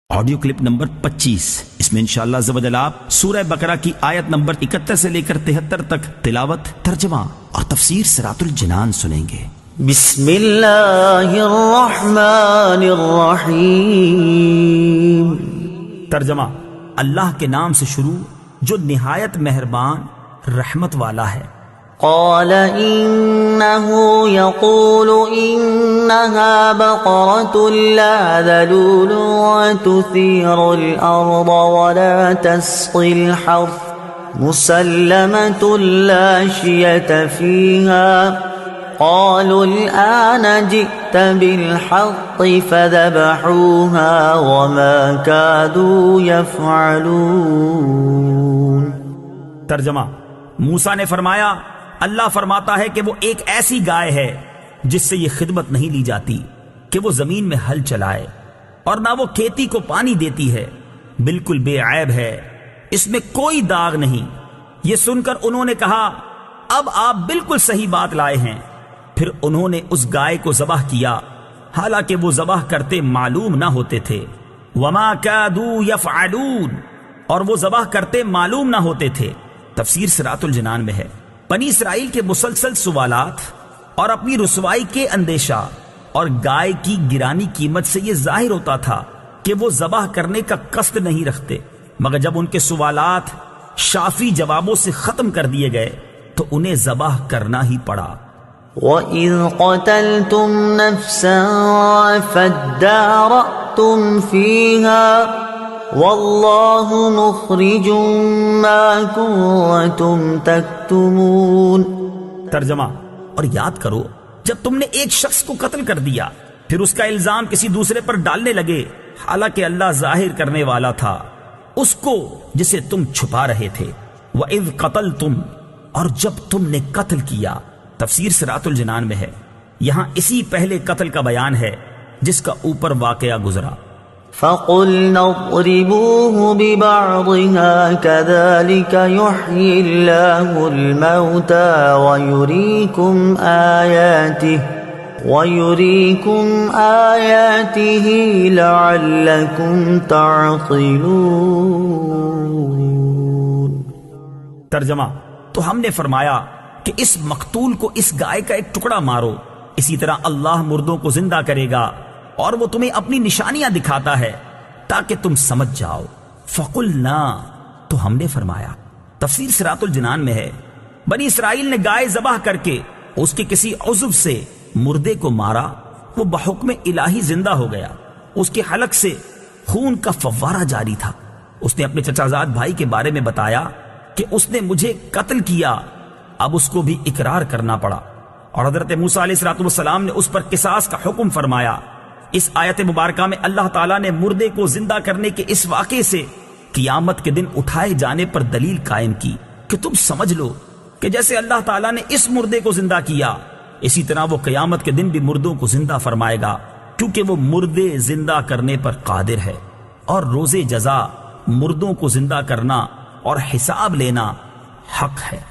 Audio clip number 25، اس میں انشاءاللہ عز و جل آپ سورہ بقرہ کی آیت نمبر 71 سے لے کر 73 تک تلاوت، ترجمہ اور تفسیر صراط الجنان سنیں گے۔ بسم اللہ الرحمن الرحیم۔ ترجمہ: اللہ کے نام سے شروع جو نہایت مہربان رحمت والا ہے۔ قال انه يقول انها بقرة لا ذلول وتثير الارض ولا تسقي الحرث مسلمة لا شية فيها قالوا الآن جئت بالحق فذبحوها وما كادوا يفعلون۔ ترجمہ: موسیٰ نے فرمایا اللہ فرماتا ہے کہ وہ ایک ایسی گائے ہے جس سے یہ خدمت نہیں لی جاتی کہ وہ زمین میں ہل چلائے، اور نہ وہ کھیتی کو پانی دیتی ہے، بالکل بے عیب ہے، اس میں کوئی داغ نہیں۔ یہ سن کر انہوں نے کہا اب آپ بالکل صحیح بات لائے ہیں۔ پھر انہوں نے اس گائے کو ذبح کیا، حالانکہ وہ ذبح کرتے معلوم نہ ہوتے تھے۔ وما کادوا یفعلون، اور وہ ذبح کرتے معلوم نہ ہوتے تھے۔ تفسیر صراط الجنان میں ہے، بنی اسرائیل کے مسلسل سوالات اور اپنی رسوائی کے اندیشہ اور گائے کی گرانی قیمت سے یہ ظاہر ہوتا تھا کہ وہ ذبح کرنے کا قصد نہیں رکھتے، مگر جب ان کے سوالات شافی جوابوں سے ختم کر دیے گئے تو انہیں ذبح کرنا ہی پڑا۔ وَإِذْ قَتَلْتُمْ نَفْسًا فَادَّارَأْتُمْ فِيهَا واللہ مخرج ما کنتم تکتمون۔ ترجمہ: اور یاد کرو جب تم نے ایک شخص کو قتل کر دیا، پھر اس کا الزام کسی دوسرے پر ڈالنے لگے، حالانکہ اللہ ظاہر کرنے والا تھا اس کو جسے تم چھپا رہے تھے۔ وَإِذْ قَتَلْتُمْ، اور جب تم نے قتل کیا۔ تفسیر صراط الجنان میں ہے، یہاں اسی پہلے قتل کا بیان ہے جس کا اوپر واقعہ گزرا۔ فَقُلْنَا اضْرِبُوهُ بِبَعْضِهَا كَذَلِكَ يُحْيِي اللَّهُ الْمَوْتَى وَيُرِيكُمْ آيَاتِهِ لَعَلَّكُمْ تَعْقِلُونَ۔ ترجمہ: تو ہم نے فرمایا کہ اس مقتول کو اس گائے کا ایک ٹکڑا مارو، اسی طرح اللہ مردوں کو زندہ کرے گا اور وہ تمہیں اپنی نشانیاں دکھاتا ہے تاکہ تم سمجھ جاؤ۔ فَقُلْنَا، تو ہم نے فرمایا۔ تفسیر صراط الجنان میں ہے، بنی اسرائیل نے گائے ذبح کر کے اس کے کسی عضو سے مردے کو مارا، وہ بحکم الہی زندہ ہو گیا، اس کے حلق سے خون کا فوارہ جاری تھا۔ اس نے اپنے چچا زاد بھائی کے بارے میں بتایا کہ اس نے مجھے قتل کیا، اب اس کو بھی اقرار کرنا پڑا، اور حضرت موسیٰ علیہ السلام نے اس پر قصاص کا حکم فرمایا۔ اس آیت مبارکہ میں اللہ تعالیٰ نے مردے کو زندہ کرنے کے اس واقعے سے قیامت کے دن اٹھائے جانے پر دلیل قائم کی کہ تم سمجھ لو کہ جیسے اللہ تعالیٰ نے اس مردے کو زندہ کیا، اسی طرح وہ قیامت کے دن بھی مردوں کو زندہ فرمائے گا، کیونکہ وہ مردے زندہ کرنے پر قادر ہے، اور روز جزا مردوں کو زندہ کرنا اور حساب لینا حق ہے۔